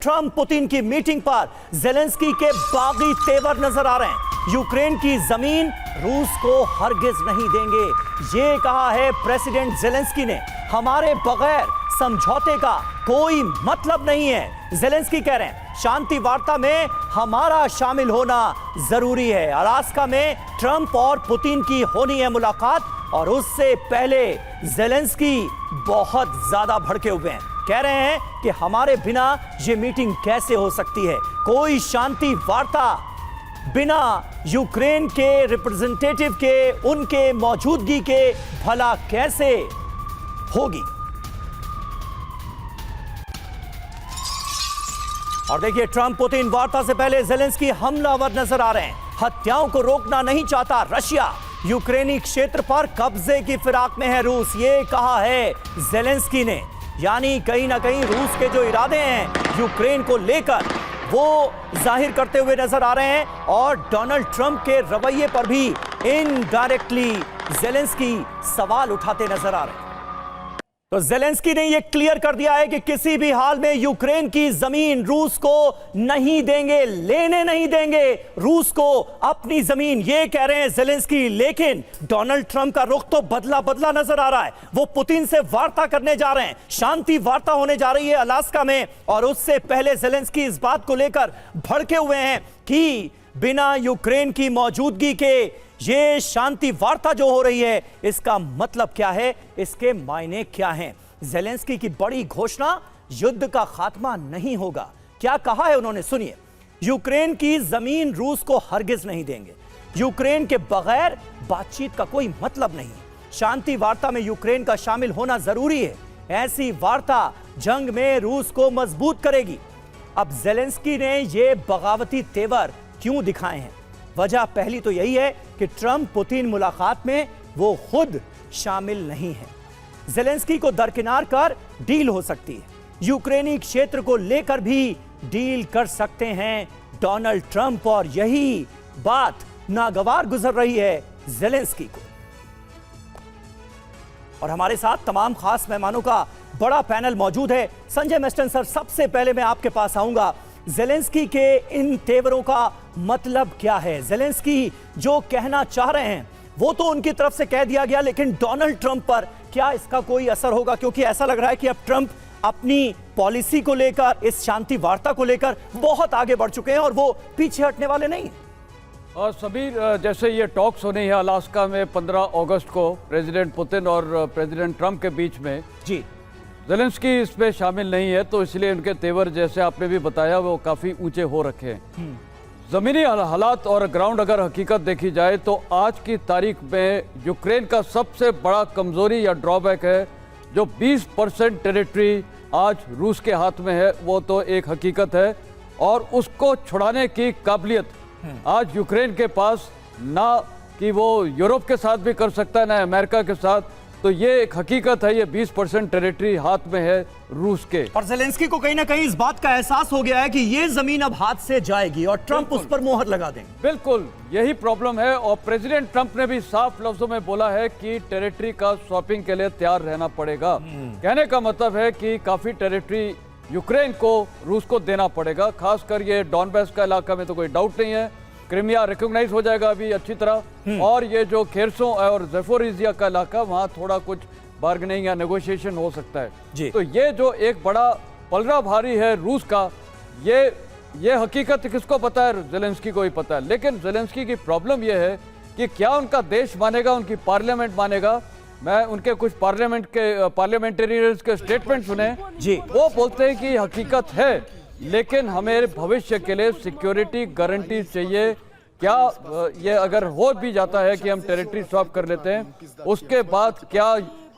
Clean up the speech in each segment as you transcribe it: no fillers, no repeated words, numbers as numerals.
Trump Putin की meeting पर Zelensky के बागी तेवर नजर आ रहे हैं। यूक्रेन की जमीन रूस को हरगिज नहीं देंगे, ये कहा है प्रेसिडेंट जेलेंस्की ने। हमारे बगैर समझौते का कोई मतलब नहीं है। जेलेंस्की कह रहे हैं शांति वार्ता में हमारा शामिल होना जरूरी है। अलास्का में ट्रंप और पुतिन की होनी है मुलाकात, और उससे पहले जेलेंस्की बहुत ज्यादा भड़के हुए हैं। कह रहे हैं कि हमारे बिना ये मीटिंग कैसे हो सकती है, कोई शांति वार्ता बिना यूक्रेन के रिप्रेजेंटेटिव के, उनके मौजूदगी के भला कैसे होगी। और देखिए, ट्रंप पुतिन वार्ता से पहले जेलेंस्की हमलावर नजर आ रहे हैं। हत्याओं को रोकना नहीं चाहता रशिया, यूक्रेनी क्षेत्र पर कब्जे की फिराक में है रूस, ये कहा है जेलेंस्की ने। यानी कहीं ना कहीं रूस के जो इरादे हैं यूक्रेन को लेकर, वो जाहिर करते हुए नजर आ रहे हैं। और डोनाल्ड ट्रंप के रवैये पर भी इनडायरेक्टली जेलेंस्की सवाल उठाते नजर आ रहे हैं। तो जेलेंस्की ने यह क्लियर कर दिया है कि किसी भी हाल में यूक्रेन की जमीन रूस को नहीं देंगे, लेने नहीं देंगे रूस को अपनी जमीन, ये कह रहे हैं जेलेंस्की। लेकिन डोनाल्ड ट्रंप का रुख तो बदला बदला नजर आ रहा है। वो पुतिन से वार्ता करने जा रहे हैं, शांति वार्ता होने जा रही है अलास्का में। और उससे पहले जेलेंस्की इस बात को लेकर भड़के हुए हैं कि बिना यूक्रेन की मौजूदगी के ये शांति वार्ता जो हो रही है, इसका मतलब क्या है, इसके मायने क्या हैं। जेलेंस्की की बड़ी घोषणा, युद्ध का खात्मा नहीं होगा। क्या कहा है उन्होंने, सुनिए। यूक्रेन की जमीन रूस को हरगिज नहीं देंगे, यूक्रेन के बगैर बातचीत का कोई मतलब नहीं। शांति वार्ता में यूक्रेन का शामिल होना जरूरी है, ऐसी वार्ता जंग में रूस को मजबूत करेगी। अब जेलेंस्की ने ये बगावती तेवर क्यों दिखाए हैं? वजह पहली तो यही है कि ट्रंप पुतिन मुलाकात में वो खुद शामिल नहीं है। जेलेंस्की को दरकिनार कर डील हो सकती है, यूक्रेनी क्षेत्र को लेकर भी डील कर सकते हैं डोनाल्ड ट्रंप, और यही बात नागवार गुजर रही है जेलेंस्की को। और हमारे साथ तमाम खास मेहमानों का बड़ा पैनल मौजूद है। संजय मेस्टन सर, सबसे पहले मैं आपके पास आऊंगा। जेलेंस्की के इन तेवरों का मतलब क्या है? जेलेंस्की जो कहना चाह रहे हैं वो तो उनकी तरफ से कह दिया गया, लेकिन डोनाल्ड ट्रंप पर क्या इसका कोई असर होगा? क्योंकि ऐसा लग रहा है कि अब ट्रंप अपनी पॉलिसी को लेकर, इस शांति वार्ता को लेकर बहुत आगे बढ़ चुके हैं और वो पीछे हटने वाले नहीं। और सभी जैसे ये टॉक्स होनी है अलास्का में 15 अगस्त को प्रेसिडेंट पुतिन और प्रेसिडेंट ट्रंप के बीच में, जी जेलेंस्की इसमें शामिल नहीं है, तो इसलिए उनके तेवर जैसे आपने भी बताया वो काफ़ी ऊंचे हो रखे हैं। ज़मीनी हालात और ग्राउंड अगर हकीकत देखी जाए तो आज की तारीख में यूक्रेन का सबसे बड़ा कमज़ोरी या ड्रॉबैक है जो 20% टेरिटरी आज रूस के हाथ में है, वो तो एक हकीकत है। और उसको छुड़ाने की काबिलियत आज यूक्रेन के पास ना कि वो यूरोप के साथ भी कर सकता है ना अमेरिका के साथ, तो ये एक हकीकत है। ये 20% टेरिटरी हाथ में है रूस के। और जेलेंस्की को कहीं ना कहीं इस बात का एहसास हो गया है कि ये जमीन अब हाथ से जाएगी और ट्रंप उस पर मोहर लगा देंगे। बिल्कुल यही प्रॉब्लम है। और प्रेसिडेंट ट्रंप ने भी साफ लफ्जों में बोला है कि टेरिटरी का स्वैपिंग के लिए तैयार रहना पड़ेगा। कहने का मतलब है कि काफी टेरिटरी यूक्रेन को रूस को देना पड़ेगा। खासकर ये डॉनबैस का इलाका में तो कोई डाउट नहीं है, क्रीमिया रिकॉग्नाइज हो जाएगा अभी अच्छी तरह। और ये जो खेरसों और ज़ेपोरिजिया का इलाका, वहाँ थोड़ा कुछ बार्गेनिंग या नेगोशिएशन हो सकता है जी। तो ये जो एक बड़ा पलड़ा भारी है रूस का, ये हकीकत किसको पता है? जेलेंस्की को ही पता है। लेकिन जेलेंस्की की प्रॉब्लम ये है कि क्या उनका देश मानेगा, उनकी पार्लियामेंट मानेगा? मैं उनके कुछ पार्लियामेंटेरियंस के स्टेटमेंट सुने जी, वो बोलते हैं कि हकीकत है, लेकिन हमें भविष्य के लिए सिक्योरिटी गारंटी चाहिए। क्या ये अगर हो भी जाता है कि हम टेरिटरी स्वैप कर लेते हैं, उसके बाद क्या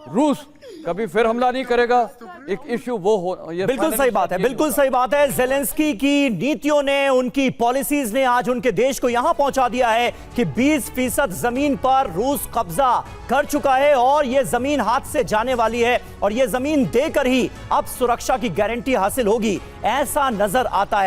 रूस कभी फिर हमला नहीं करेगा? एक इश्यू वो हो। ये बिल्कुल सही बात है, बिल्कुल सही बात है। जेलेंस्की की नीतियों ने, उनकी पॉलिसीज ने आज उनके देश को यहां पहुंचा दिया है कि 20% जमीन पर रूस कब्जा कर चुका है और यह जमीन हाथ से जाने वाली है, और यह जमीन देकर ही अब सुरक्षा की गारंटी हासिल होगी, ऐसा नजर आता है।